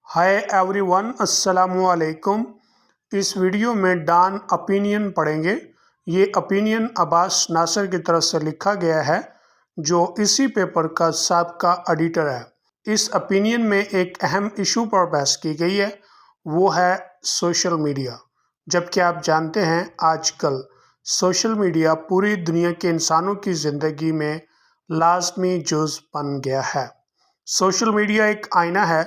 Hi everyone, अस्सलाम वालेकुम। इस वीडियो में डॉन ओपिनियन पढ़ेंगे। ये ओपिनियन अब्बास नासिर की तरफ से लिखा गया है, जो इसी पेपर का साबका एडिटर है। इस ओपिनियन में एक अहम इशू पर बहस की गई है, वो है सोशल मीडिया। जबकि आप जानते हैं आजकल सोशल मीडिया पूरी दुनिया के इंसानों की ज़िंदगी में लाजमी जुज़ बन गया है। सोशल मीडिया एक आईना है।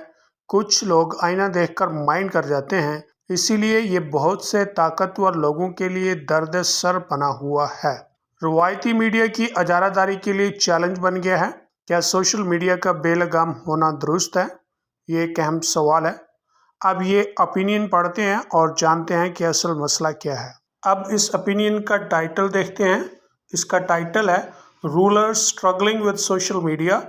कुछ लोग आईना देखकर माइंड कर जाते हैं, इसीलिए ये बहुत से ताकतवर लोगों के लिए दर्द सर बना हुआ है। रवायती मीडिया की इजारादारी के लिए चैलेंज बन गया है। क्या सोशल मीडिया का बेलगाम होना दुरुस्त है? ये एक अहम सवाल है। अब ये ओपिनियन पढ़ते हैं और जानते हैं कि असल मसला क्या है। अब इस ओपिनियन का टाइटल देखते हैं। इसका टाइटल है rulers struggling with social media,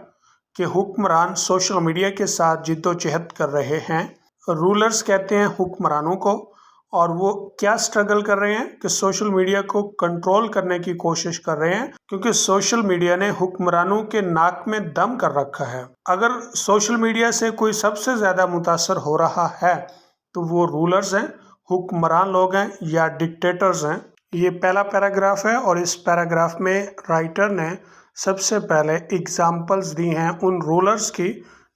कि हुक्मरान सोशल मीडिया के साथ जिद्दोजहद कर रहे हैं। रूलर्स कहते हैं हुक्मरानों को, और वो क्या स्ट्रगल कर रहे हैं कि सोशल मीडिया को कंट्रोल करने की कोशिश कर रहे हैं, क्योंकि सोशल मीडिया ने हुक्मरानों के नाक में दम कर रखा है। अगर सोशल मीडिया से कोई सबसे ज़्यादा मुतासर हो रहा है तो वो रूलर्स हैं, हुक्मरान लोग हैं या डिक्टेटर्स हैं। ये पहला पैराग्राफ है और इस पैराग्राफ में राइटर ने सबसे पहले एग्जाम्पल्स दी हैं उन रूलर्स की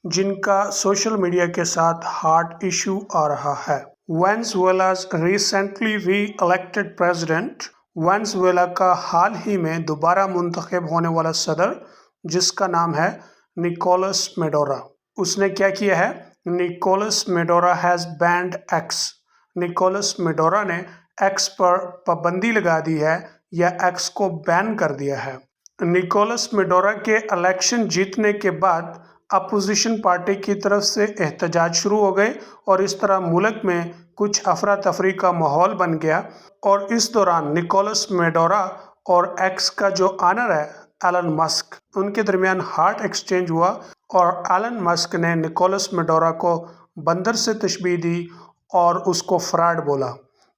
जिनका सोशल मीडिया के साथ हार्ट इशू आ रहा है। Venezuela's recently reelected president, Venezuela का हाल ही में दोबारा मुंतखब होने वाला सदर, जिसका नाम है निकोलस मेडोरा, उसने क्या किया है? Nicolas Maduro has banned X. Nicolas Maduro ने एक्स पर पाबंदी लगा दी है या एक्स को बैन कर दिया है। निकोलस मेडोरा के इलेक्शन जीतने के बाद अपोजिशन पार्टी की तरफ से एहतजाज शुरू हो गए और इस तरह मुल्क में कुछ अफरा तफरी का माहौल बन गया। और इस दौरान निकोलस मेडोरा और एक्स का जो ऑनर है एलन मस्क, उनके दरमियान हार्ट एक्सचेंज हुआ और एलन मस्क ने निकोलस मेडोरा को बंदर से तशबीह दी और उसको फ्रॉड बोला।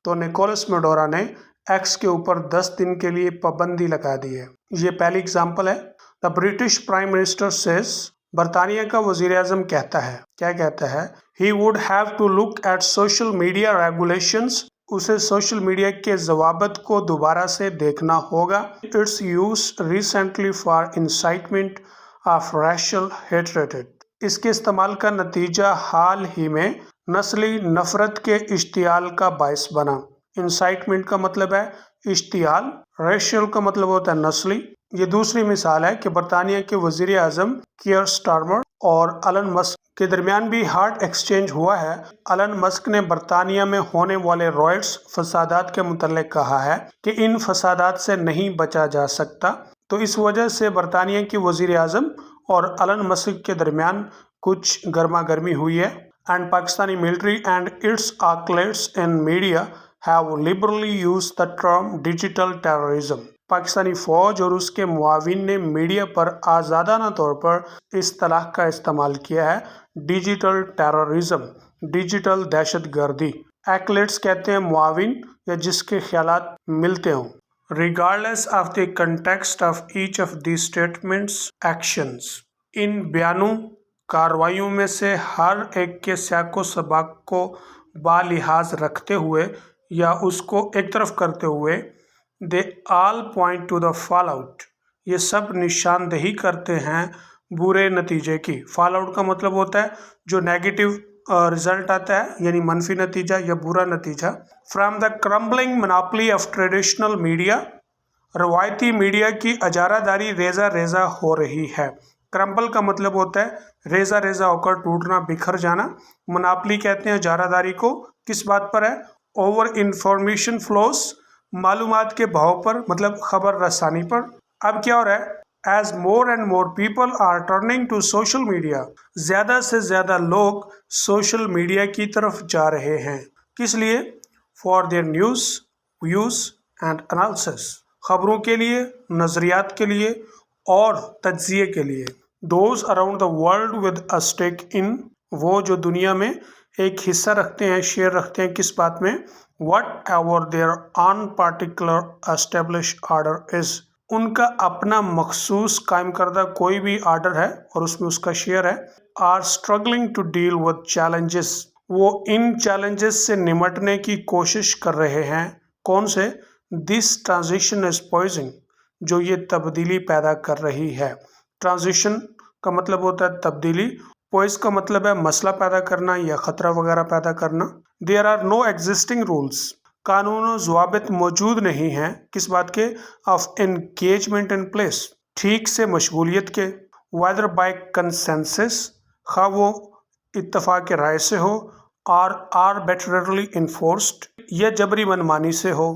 तो निकोलस मेडोरा ने एक्स के ऊपर 10 दिन के लिए पाबंदी लगा दी है। ये पहली एग्जाम्पल है। The British prime minister says, बरतानिया का वजीर आजम कहता है, क्या कहता है? He would have to look at social media regulations, उसे सोशल मीडिया के जवाबत को दोबारा से देखना होगा। Its use recently for incitement of racial hatred, इसके इस्तेमाल का नतीजा हाल ही में नस्ली नफरत के इश्तियाल का बायस बना। इंसाइटमेंट का मतलब है इश्तियाल, रेशियल का मतलब होता है नस्ली। ये दूसरी मिसाल है कि बरतानिया के वजीर आजम कियर स्टारमर और एलन मस्क के दरमियान भी हार्ट एक्सचेंज हुआ है। एलन मस्क ने बरतानिया में होने वाले रॉयट्स, फसादात के मुतल्लिक कहा है कि इन फसादात से नहीं बचा जा सकता। तो इस वजह से बरतानिया के वजीर आजम और एलन मस्क के दरमियान कुछ गर्मा गर्मी हुई है। And Pakistani military and its acolytes in media have liberally used the term digital terrorism, Pakistani फौज और उसके मुआविन ने मीडिया पर आज़ादाना तौर पर इस तलाह का इस्तेमाल किया है, डिजिटल टेररिज्म, डिजिटल दहशत गर्दी। एक्लेट्स कहते हैं मुआविन या जिसके ख्यालात मिलते हों। Regardless of the context of each of these statements, actions, इन बयानों कार्रवाइयों में से हर एक के सियाको सबाक को बालिहाज रखते हुए या उसको एक तरफ करते हुए, they all point two the fall out, ये सब निशानदेही करते हैं बुरे नतीजे की। फॉल आउट का मतलब होता है जो नेगेटिव रिजल्ट आता है, यानी मनफी नतीजा या बुरा नतीजा। From the crumbling monopoly of traditional media, रवायती मीडिया की अजारादारी रेजा रेजा हो रही है। क्रम्बल का मतलब होता है रेजा रेजा होकर टूटना, बिखर जाना। मोनोपोली कहते हैं अजारादारी को। किस बात पर है? ओवर इंफॉर्मेशन फ्लोस, मालूमात के भाव पर, मतलब खबर रसानी पर। अब क्या हो रहा है? As more and more people are turning to social media, ज़्यादा से ज़्यादा लोग सोशल मीडिया की तरफ जा रहे हैं। किस लिए? For their news, views and analysis, खबरों के लिए, नज़रियात के लिए और तज्जिए के लिए। Those around the world with a stake in, वो जो दुनिया में एक हिस्सा रखते हैं, शेयर रखते हैं। किस बात में? Whatever there on particular established order is, उनका अपना मखसूस कायम करदा कोई भी आर्डर है और उसमें उसका शेयर है। are struggling to deal with challenges. वो इन challenges से निमटने की कोशिश कर रहे हैं। कौन से? This transition is posing, जो ये तब्दीली पैदा कर रही है। ट्रांजिशन का मतलब होता है तब्दीली, पोइस का मतलब है मसला पैदा करना या खतरा वगैरह पैदा करना। There are no existing rules, कानून ज़वाबित मौजूद नहीं हैं। किस बात के? ऑफ एंगेजमेंट इन प्लेस, ठीक से मशगूलियत के। वेदर बाय कंसेंसस, खा वो इत्तफाक राय से हो, और आर्बिट्रेरली इन्फोर्स्ड, या जबरी मनमानी से हो।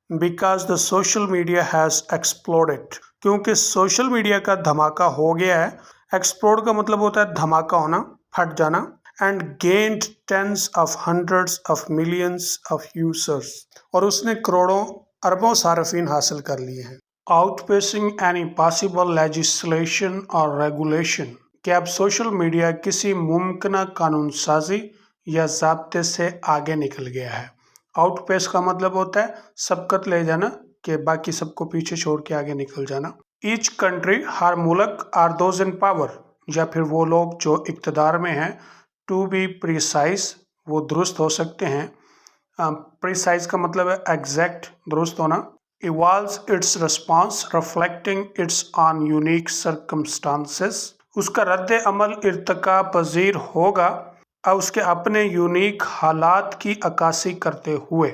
Because the social media has exploded, क्योंकि सोशल मीडिया का धमाका हो गया है। एक्सप्लोड का मतलब होता है धमाका होना, फट जाना। And gained tens of hundreds of millions of users, और उसने करोड़ों अरबों सार्फिन हासिल कर लिए हैं। आउटपेसिंग एनी पॉसिबल लेजिस्लेशन और रेगुलेशन, कि अब सोशल मीडिया किसी मुमकिन कानून साजी या ज़ाब्ते से आगे निकल गया है। आउटपेस का मतलब होता है सबकत ले जाना, कि बाकी सबको पीछे छोड़ के आगे निकल जाना। ईच कंट्री, हर मुल्क, आर दोज इन पावर, या फिर वो लोग जो इक़्तिदार में हैं। टू बी प्रिसाइज, वो दुरुस्त हो सकते हैं। प्रिसाइज का मतलब है एग्जैक्ट, दुरुस्त होना। Evolves it's response reflecting it's on unique circumstances, उसका रद्द अमल इर्तिका पजीर होगा और उसके अपने यूनिक हालात की अक्कासी करते हुए।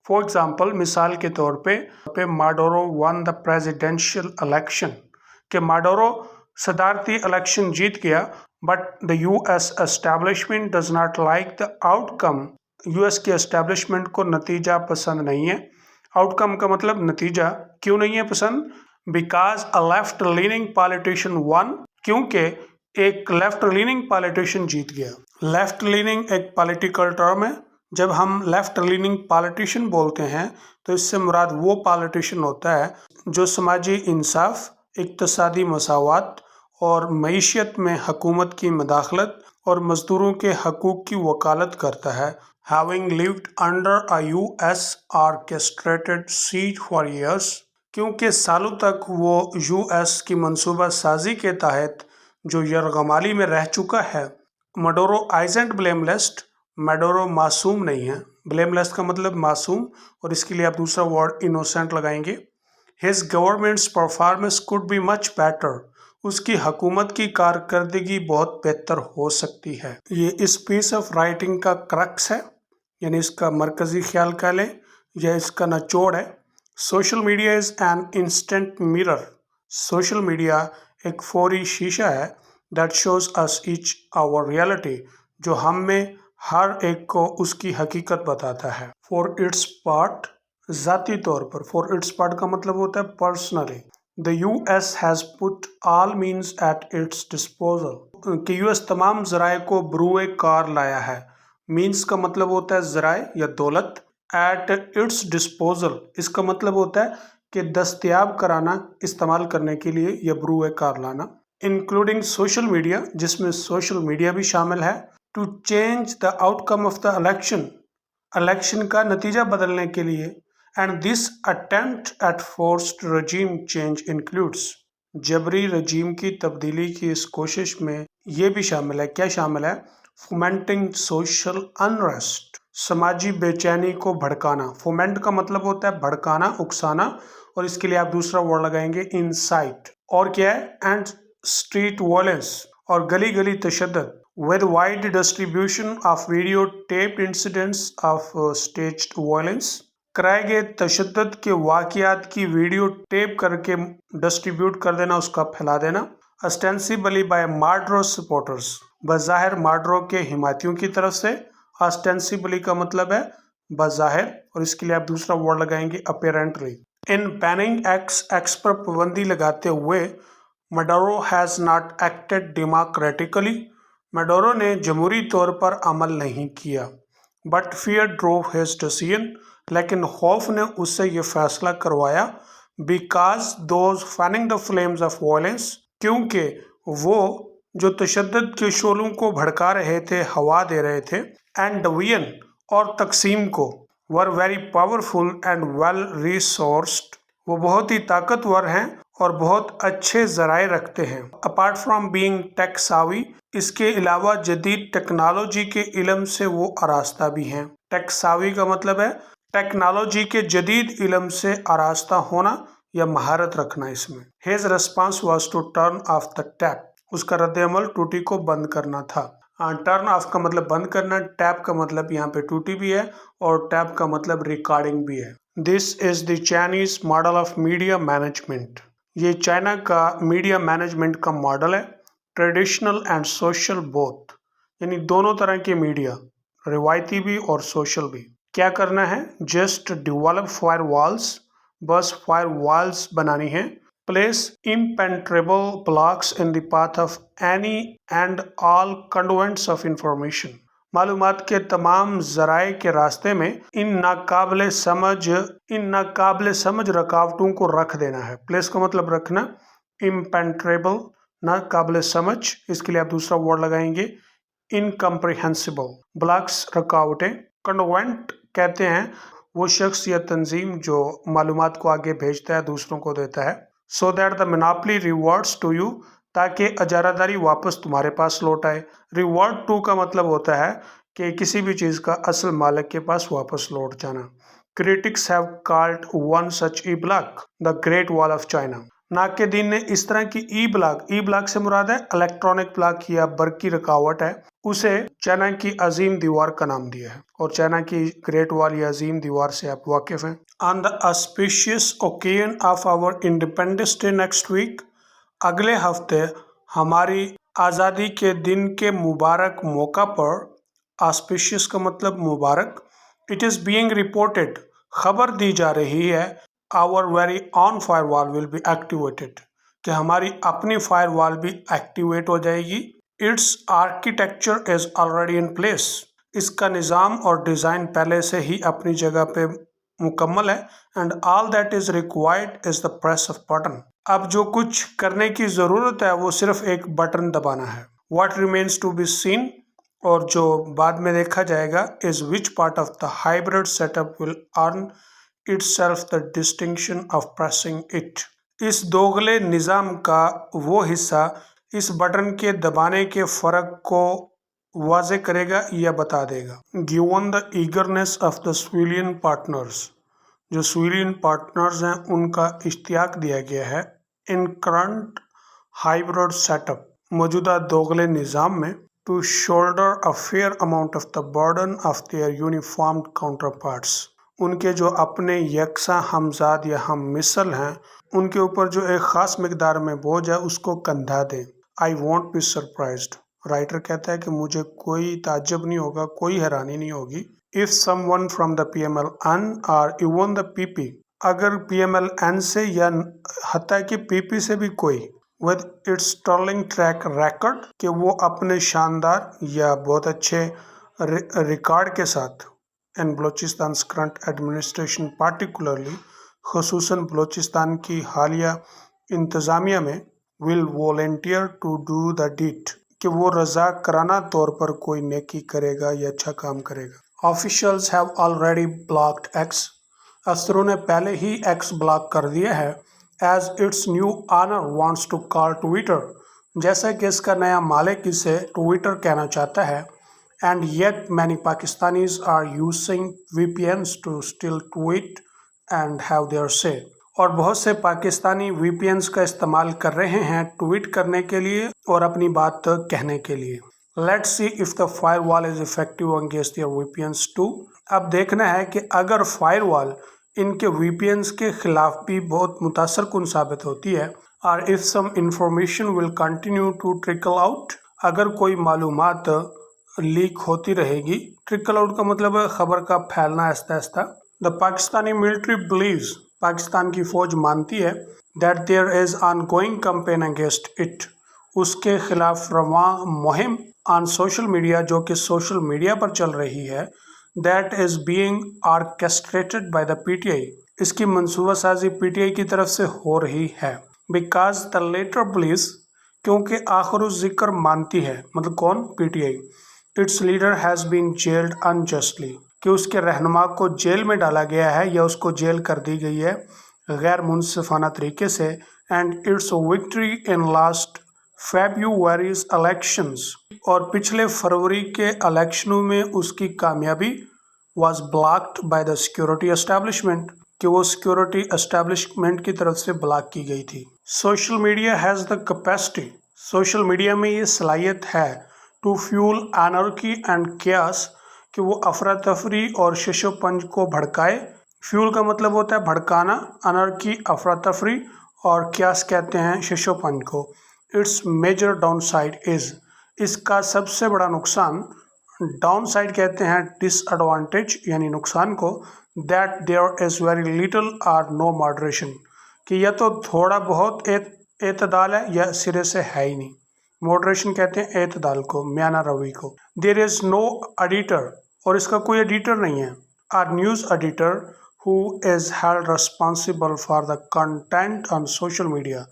फॉर एग्जाम्पल, मिसाल के तौर पे माडोरो वन द प्रेसिडेंशियल इलेक्शन, कि माडोरो सदारती इलेक्शन जीत गया, but the US establishment does not like the outcome, US के एस्टेब्लिशमेंट को नतीजा पसंद नहीं है। आउटकम का मतलब नतीजा। क्यों नहीं है पसंद? Because a left leaning politician one, क्योंकि एक लेफ्ट लीनिंग पॉलिटिशियन जीत गया। लेफ्ट लीनिंग एक पॉलिटिकल टर्म है। जब हम लेफ्ट लीनिंग पॉलिटिशियन बोलते हैं तो इससे मुराद वो पॉलिटिशियन होता है जो समाजी इंसाफ, इक्तसादी मसावात और मईशत में हुकूमत की मदाखलत और मजदूरों के हकूक़ की वकालत करता है। Having lived under a US orchestrated siege for years, क्योंकि सालों तक वो यूएस की मंसूबा साजी के तहत जो यरगमाली में रह चुका है। माडोरो आइजेंट ब्लेमलेस, माडोरो मासूम नहीं है। ब्लेमलेस का मतलब मासूम, और इसके लिए आप दूसरा वर्ड इनोसेंट लगाएंगे। His governments performance could be much better, उसकी हुकूमत की कारकर्दगी बहुत बेहतर हो सकती है। ये इस पीस ऑफ राइटिंग का क्रक्स है, यानी इसका मरकजी ख्याल का लें या इसका निचोड़ है। Social media is an instant mirror, social media एक फौरी शीशा है। That shows us each our reality, जो हम में हर एक को उसकी हकीकत बताता है। फॉर इट्स पार्ट, ज़ाती तौर पर। फॉर इट्स पार्ट का मतलब होता है personally. The US has put all means at its disposal, कि यूएस तमाम ज़राए को बरूए कार लाया है। मीन्स का मतलब होता है ज़राए या दौलत। एट इट्स डिस्पोजल, इसका मतलब होता है कि दस्तयाब कराना, इस्तेमाल करने के लिए, या बरूए कार लाना। इंक्लूडिंग सोशल मीडिया, जिसमें सोशल मीडिया भी शामिल है। To change the outcome of the election, election का नतीजा बदलने के लिए। And this attempt at forced regime change includes, जबरी रजीम की तब्दीली की इस कोशिश में ये भी शामिल है। क्या शामिल है? फोमेंटिंग सोशल अनरेस्ट, समाजी बेचैनी को भड़काना। फोमेंट का मतलब होता है भड़काना, उकसाना, और इसके लिए आप दूसरा वर्ड लगाएंगे इंसाइट। और क्या है? एंड स्ट्रीट वायलेंस, और गली गली तशद्दुद। with wide distribution of video taped incidents of staged violence, कराए गए तशद्दुद के वाक़ियात की वीडियो टेप करके डिस्ट्रीब्यूट कर देना, उसका फैला देना। ostensibly by मार्डरो सपोर्टर्स, बज़ाहिर मार्डरो के हिमायतियों की तरफ से। ostensibly का मतलब है बज़ाहिर, और इसके लिए आप दूसरा वर्ड लगाएंगे apparently। इन बैनिंग एक्स पर पाबंदी लगाते हुए माडोरो हैज़ नॉट एक्टेड डेमोक्रेटिकली, माडोरो ने जमहूरी तौर पर अमल नहीं किया। But fear drove his decision, लेकिन खौफ ने उससे ये फैसला करवाया। Because those fanning the flames of violence, क्योंकि वो जो तशद्दुद के शोलों को भड़का रहे थे, हवा दे रहे थे। एंड डिवीजन, और तकसीम को। Were very powerful and well resourced, वो बहुत ही ताकतवर हैं और बहुत अच्छे ज़राए रखते हैं। अपार्ट फ्राम बीइंग टेक सावी, اس کے علاوہ جدید ٹیکنالوجی کے علم سے وہ آراستہ بھی ہیں۔ ٹیک ساوی کا مطلب ہے ٹیکنالوجی کے جدید علم سے آراستہ ہونا یا مہارت رکھنا اس میں۔ His response was to turn off the tap. اس کا رد عمل ٹوٹی کو بند کرنا تھا۔ ٹرن آف کا مطلب بند کرنا، ٹیپ کا مطلب یہاں پہ ٹوٹی بھی ہے اور ٹیپ کا مطلب ریکارڈنگ بھی ہے۔ This is the Chinese model of media management, یہ چائنا کا میڈیا مینجمنٹ کا ماڈل ہے۔ ٹریڈیشنل اینڈ سوشل بوتھ، یعنی دونوں طرح کے میڈیا، روایتی بھی اور سوشل بھی۔ کیا کرنا ہے؟ جسٹ ڈیولپ فائر والز، بس فائر والز بنانی ہے۔ Place impenetrable blocks in the path of any and all conduits of information. معلومات کے تمام ذرائع کے راستے میں ان ناقابل سمجھ رکاوٹوں کو رکھ دینا ہے۔ پلیس کا مطلب رکھنا، impenetrable ناقابل سمجھ، اس کے لیے آپ دوسرا ورڈ لگائیں گے incomprehensible۔ blocks رکاوٹیں، conduit کہتے ہیں وہ شخص یا تنظیم جو معلومات کو آگے بھیجتا ہے، دوسروں کو دیتا ہے۔ So that the monopoly rewards to you، تاکہ اجارہ داری واپس تمہارے پاس لوٹ آئے۔ ریوارڈ ٹو کا مطلب ہوتا ہے کہ کسی بھی چیز کا اصل مالک کے پاس واپس لوٹ جانا۔ Critics have called one such e-block the Great Wall of China۔ ناقدین نے اس طرح کی ای بلاک سے مراد ہے الیکٹرانک بلاک یا برقی رکاوٹ ہے، اسے چائنا کی عظیم دیوار کا نام دیا ہے، اور چائنا کی گریٹ وال یا عظیم دیوار سے آپ واقف ہیں۔ On the auspicious occasion of our Independence Day next week، اگلے ہفتے ہماری آزادی کے دن کے مبارک موقع پر، auspicious کا مطلب مبارک، it is being reported، خبر دی جا رہی ہے، our very own firewall will be activated، کہ ہماری اپنی فائر وال بھی ایکٹیویٹ ہو جائے گی۔ Its architecture is already in place، اس کا نظام اور ڈیزائن پہلے سے ہی اپنی جگہ پہ مکمل ہے۔ And all that is required is the press of button، اب جو کچھ کرنے کی ضرورت ہے وہ صرف ایک بٹن دبانا ہے۔ What remains to be seen، اور جو بعد میں دیکھا جائے گا، is which part of the hybrid setup will earn itself the distinction of pressing it، اس دوغلے نظام کا وہ حصہ اس بٹن کے دبانے کے فرق کو واضح کرے گا یا بتا دے گا۔ Given the eagerness of the civilian partners، جو civilian partners ہیں ان کا اشتیاق دیا گیا ہے، in current hybrid setup، موجودہ دوغلے نظام میں، to shoulder a fair amount of the burden of their uniformed counterparts، ان کے جو اپنے یکساں ہمزاد یا ہم مثل ہیں ان کے اوپر جو ایک خاص مقدار میں بوجھ ہے اس کو کندھا دیں۔ I won't be surprised، writer کہتا ہے کہ مجھے کوئی تعجب نہیں ہوگا، کوئی حیرانی نہیں ہوگی، if someone from the PMLN or even the PP، اگر PMLN سے یا حتیٰ کہ PP سے بھی کوئی، with its sterling track record، کہ وہ اپنے شاندار یا بہت اچھے ریکارڈ کے ساتھ، in بلوچستان's current administration particularly، خصوصاً بلوچستان کی حالیہ انتظامیہ میں، will volunteer to do the deed، کہ وہ رضا کرانہ طور پر کوئی نیکی کرے گا یا اچھا کام کرے گا۔ Officials have already blocked X، افسروں نے پہلے ہی X بلاک کر دیا ہے، as its new owner wants to call Twitter، جیسا کہ اس کا نیا مالک اسے ٹویٹر کہنا چاہتا ہے۔ And yet many Pakistanis are using VPNs to still tweet and have their say، اور بہت سے پاکستانی VPNs کا استعمال کر رہے ہیں ٹویٹ کرنے کے لیے اور اپنی بات کہنے کے لیے۔ Let's see if the firewall is effective against their VPNs too، اب دیکھنا ہے کہ اگر فائر وال ان کے VPNs کے خلاف بھی بہت متاثر کن ثابت ہوتی ہے، اور if some information will continue to trickle out، اگر کوئی معلومات لیک ہوتی رہے گی۔ ٹرکل آؤٹ کا مطلب ہے خبر کا پھیلنا آہستہ آہستہ۔ The Pakistani military believes، Pakistan کی فوج مانتی ہے، that there is ongoing campaign against it، اس کے خلاف رواں مہم on social media، جو کہ سوشل میڈیا پر چل رہی ہے، that is being orchestrated by the PTI، اس کی منصوبہ سازی PTI کی طرف سے ہو رہی ہے۔ because the latter believes، کیونکہ آخر الذکر مانتی ہے، مطلب کون؟ PTI، its leader has been jailed unjustly، کہ اس کے رہنما کو جیل میں ڈالا گیا ہے یا اس کو جیل کر دی گئی ہے غیر منصفانہ طریقے سے، and its victory in last February's elections, और पिछले फरवरी के इलेक्शनों में उसकी कामयाबी was blocked by the security establishment, कि वो सिक्योरिटी एस्टेब्लिशमेंट की तरफ से ब्लॉक की गई थी। Social media has the capacity, social media में ये सलाहियत है to fuel anarchy and chaos, कि वो अफरा तफरी और शशोपंज को भड़काए। फ्यूल का मतलब होता है भड़काना, अनर्की अफरा तफरी, और chaos कहते हैं शशोपंज को। It's major downside is, इसका सबसे बड़ा नुकसान, डाउन साइड कहते हैं डिसएडवांटेज यानी नुकसान को, that there is very little और नो मॉडरेशन, कि या तो थोड़ा बहुत एतदाल है या सिरे से है ही नहीं। मॉडरेशन कहते हैं एतदाल को, म्याना रवि को। देयर इज़ नो एडिटर, और इसका कोई एडिटर नहीं है। Or news editor who is held responsible for the content on social media,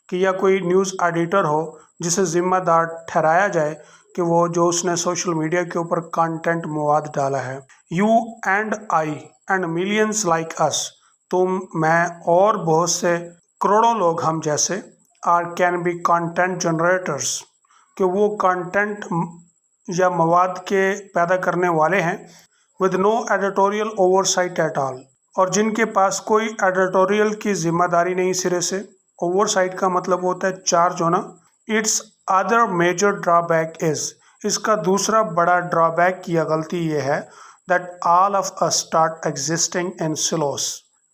कि या कोई न्यूज़ एडिटर हो जिसे जिम्मेदार ठहराया जाए कि वो जो उसने सोशल मीडिया के ऊपर कंटेंट मवाद डाला है। You and I and millions like us, तुम, मैं और बहुत से करोड़ों लोग हम जैसे, are can be content generators, कि वो कंटेंट या मवाद के पैदा करने वाले हैं, with no editorial oversight at all, और जिनके पास कोई एडिटोरियल की जिम्मेदारी नहीं सिरे से। ओवरसाइट का मतलब होता है चार्ज होना। Its other major drawback is, इसका दूसरा बड़ा ड्रॉबैक या गलती ये है, that all of us start existing in silos,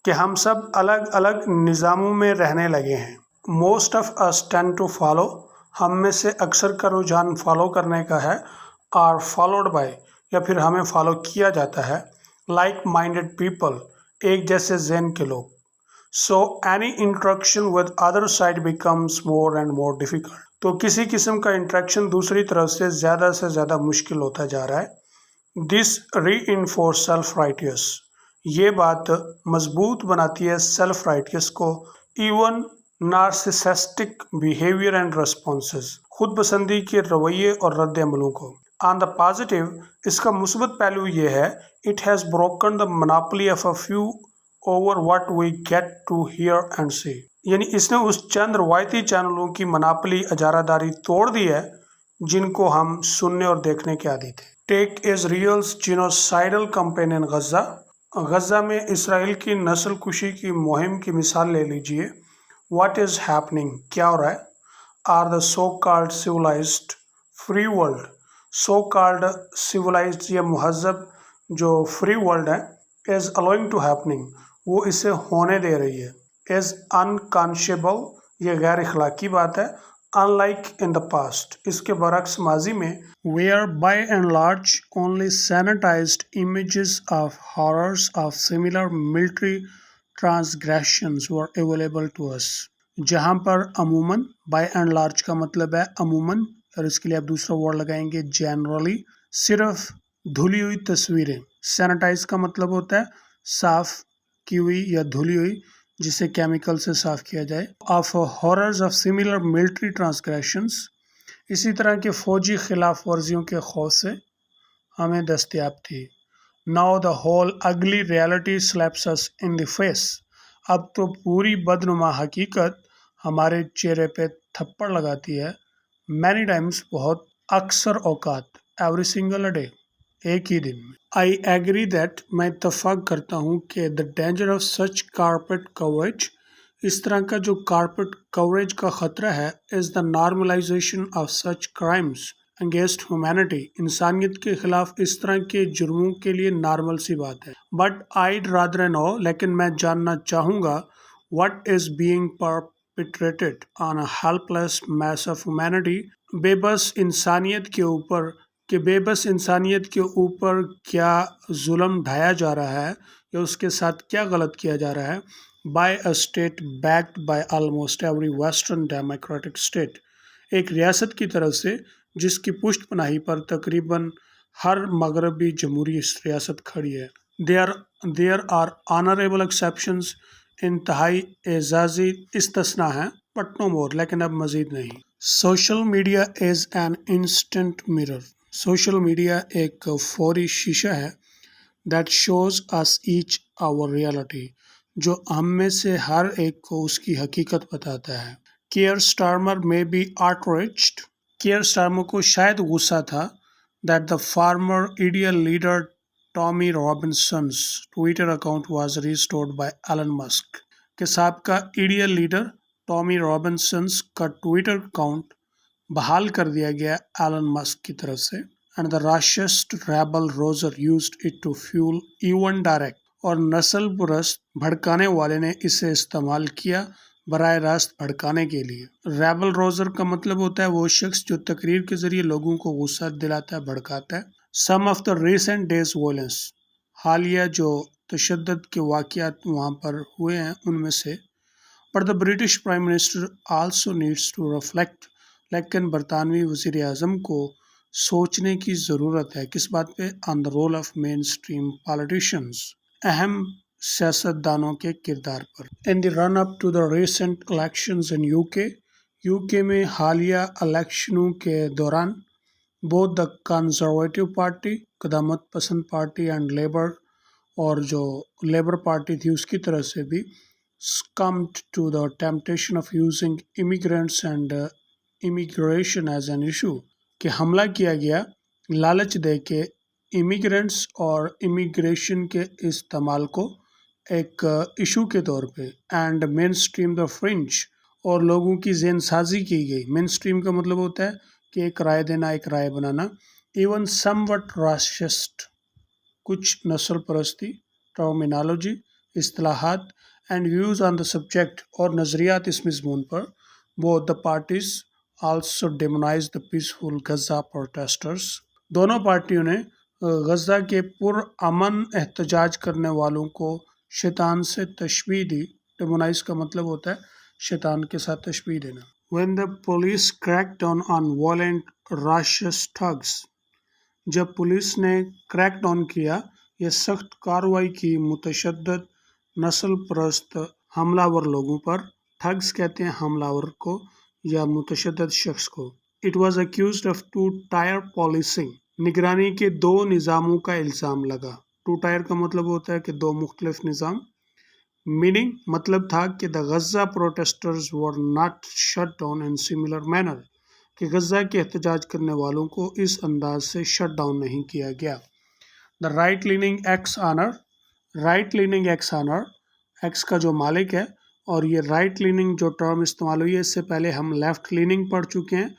कि हम सब अलग अलग निज़ामों में रहने लगे हैं। Most of us tend to follow, हम में से अक्सर का रुझान फॉलो करने का है, आर फॉलोड बाय, या फिर हमें फॉलो किया जाता है, लाइक माइंडेड पीपल, एक जैसे ज़हन के लोग। So any interaction with other side becomes more and more difficult, तो किसी किस्म का इंट्रैक्शन दूसरी तरफ से ज़्यादा मुश्किल होता जा रहा है। दिस रीइंफोर्स सेल्फ राइटियस, ये बात मजबूत बनाती है सेल्फ राइटियस को, even narcissistic behaviour and responses, खुद पसंदी के रवैये और रद्द अमलों को। ऑन द पॉजिटिव, इसका मुस्बत पहलू ये है, it has broken the monopoly of a few over what we get to hear and see, यानी इसने उस चंद रवायती चैनलों की मनापली अजारादारी तोड़ दी है जिनको हम सुनने और देखने के आदी थे। टेक इजराइल्स जीनोसाइडल कैंपेन इन गज़ा, गज़ा में इसराइल की नस्ल कुशी की मुहिम की मिसाल ले लीजिए। व्हाट इज़ हैपनिंग, क्या हो रहा है। Are the so called civilised free world, so called civilised या मुहज़्ज़ब जो फ्री वर्ल्ड है, इज़ अलाउइंग टू हैपनिंग, वो इसे होने दे रही है। इज़ अनकॉन्शियबल, ये गैर इखलाकी बात है। अनलाइक इन द पास्ट, इसके बरक्स माजी में, where by and large only sanitised images of horrors of similar military transgressions were available to us, जहाँ पर अमूमन, बाय एंड लार्ज का मतलब है अमूमन, और इसके लिए आप दूसरा वर्ड लगाएंगे जनरली, सिर्फ धुली हुई तस्वीरें। सैनिटाइज का मतलब होता है साफ की हुई या धुली हुई, जिसे केमिकल से साफ किया जाए। Of horrors of similar military transgressions, इसी तरह के फौजी खिलाफ वर्जियों के खौफ से हमें दस्तयाब थी। नाउ द होल अगली reality slaps us in the face, अब तो पूरी बदनुमा हकीकत हमारे चेहरे पे थप्पड़ लगाती है। मैनी टाइम्स, बहुत अक्सर औकात, एवरी सिंगल डे, एक ही दिन में। आई एग्री दैट, मैं इत्तफाक करता हूँ कि the danger of such carpet coverage, इस तरह का जो कारपेट कवरेज का ख़तरा है, is the normalisation of such crimes against humanity, इंसानियत के ख़िलाफ़ इस तरह के जुर्मों के लिए नॉर्मल सी बात है। बट आईड रादर नो, लेकिन मैं जानना चाहूँगा, what is being perpetrated on a helpless mass of humanity, बेबस इंसानियत के ऊपर, कि बेबस इंसानियत के ऊपर क्या जुल्म ढाया जा रहा है या उसके साथ क्या गलत किया जा रहा है, by a state backed by almost every western democratic state, एक रियासत की तरफ से जिसकी पुष्ट पनाही पर तकरीबन हर मगरबी जमहूरी रियासत खड़ी है। देयर आर ऑनरेबल एक्सेप्शंस, इंतहाई एजाजी इस्तिस्ना है, बट नो मोर, लेकिन अब मज़ीद नहीं। Social media is an instant mirror, social media एक फौरी शीशा है, that shows us each our reality, जो हम में से हर एक को उसकी हकीकत बताता है। Keir Starmer may be outraged. Keir Starmer को शायद गुस्सा था that the former ideal leader Tommy Robinson's Twitter account was restored by Elon Musk. कि साबका ideal leader Tommy Robinson's का ट्विटर अकाउंट बहाल कर दिया गया एलन मस्क की तरफ से. And the racist rebel Roger used it to fuel even direct. और नस्ल परस्त भड़काने वाले ने इसे इस्तेमाल किया बराह रास्त भड़काने के लिए. रेबल रोजर का मतलब होता है वो शख्स जो तकरीर के जरिए लोगों को गुस्सा दिलाता है, भड़काता है. Some of the recent days violence, हालिया जो तशद्दुद के वाक़यात वहाँ पर हुए हैं उनमें से. But the British prime minister also needs to reflect, लेकिन बरतानवी वज़ीर आज़म को सोचने की ज़रूरत है. किस बात पे? On the role of mainstream politicians, अहम सियासतदानों के किरदार पर. In the run up to the recent elections in UK में हालिया इलेक्शनों के दौरान बोथ द कंजर्वेटिव पार्टी, कदामत पसंद पार्टी, एंड लेबर, और जो लेबर पार्टी थी उसकी तरफ से भी succumbed to the temptation of using immigrants and immigration as an issue, कि हमला किया गया लालच दे के इमिग्रेंट्स और इमिग्रेशन के इस्तेमाल को एक इशू के तौर पे. And main stream the fringe, और लोगों की ज़हन साजी की गई. मेन स्ट्रीम का मतलब होता है कि एक राय देना, एक राय बनाना. इवन समवट राशिस्ट, कुछ नस्ल परस्ती, टर्मिनोलॉजी, इस्तिलाहात, and views on the subject, और नज़रियात इस मज़मून पर. Both the parties also demonize the peaceful Gaza protesters, दोनों पार्टियों ने गज़ा के पुरअमन एहतजाज करने वालों को शैतान से तशबीह दी. डेमोनाइज का मतलब होता है शैतान के साथ तशबीह देना. When the police cracked down on violent racist thugs, जब पुलिस ने क्रैक डाउन किया, यह सख्त कार्रवाई की मुतशद्दिद नस्ल परस्त हमलावर लोगों पर. ठग्स कहते हैं हमलावर को या मुतशद्दिद शख्स को. It was accused of two tier policing, निगरानी के दो निज़ामों का इल्ज़ाम लगा. टू टायर का मतलब होता है कि दो मुख्तलिफ निज़ाम. मीनिंग मतलब था कि the Gaza protesters were not shut down in similar manner, कि गज़ा के एहतजाज करने वालों को इस अंदाज से शट डाउन नहीं किया गया. The right leaning X owner, right leaning X owner, X का जो मालिक है, और ये राइट लीनिंग जो टर्म इस्तेमाल हुई है इससे पहले हम लेफ़्ट लीनिंग पढ़ चुके हैं.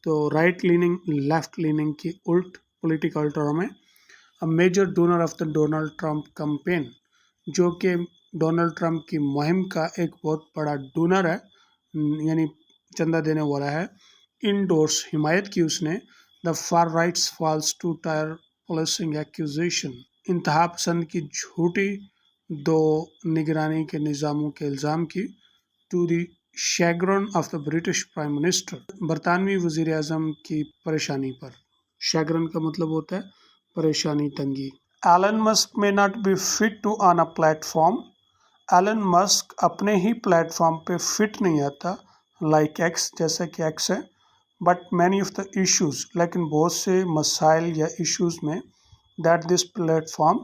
तो राइट लीनिंग लेफ़्ट लीनिंग की उल्ट पॉलिटिकल टर्म है. A major donor of the Donald Trump campaign, जो कि डोनाल्ड ट्रंप की मुहिम का एक बहुत बड़ा डोनर है, यानी चंदा देने वाला है. इंडोर्स, हिमायत की उसने. The far right's false two tier policing accusation, इंतहा पसंद की झूठी दो निगरानी के निज़ामों के इल्ज़ाम की. To the chagrin of the British prime minister, बरतानवी वज़ीर आज़म की परेशानी पर. शैग्रन का मतलब होता है परेशानी, तंगी. Elon Musk may not be fit to own a platform, Elon Musk अपने ही प्लेटफॉर्म पे फिट नहीं आता. लाइक एक्स, जैसे कि एक्स है. But many of the issues, लेकिन बहुत से मसाइल या इश्यूज़ में, दैट दिस प्लेटफॉर्म,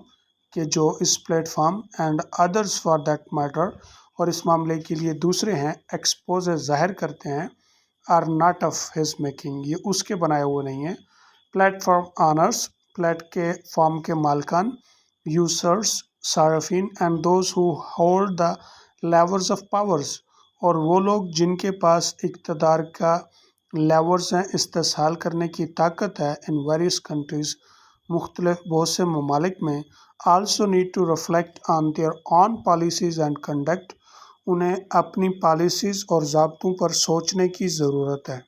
कि जो इस platform, and others for that matter, और इस मामले के लिए दूसरे हैं, एक्सपोज ज़ाहिर करते हैं, are not of his making, ये उसके बनाए हुए नहीं हैं. प्लेटफॉर्म ऑनर्स, प्लेटफॉर्म के मालकान, यूजर्स, सार्फिन, and those who hold the levers of powers, और वो लोग जिनके पास इक़्तिदार का लेवर्स हैं, इस्तेसाल करने की ताकत है. इन वेरियस कंट्रीज़, मुख्तलिफ बहुत से ममालिक में. Also need to reflect on their own policies and conduct, उन्हें अपनी पॉलिसीज़ और ज़ाब्तों पर सोचने की ज़रूरत है.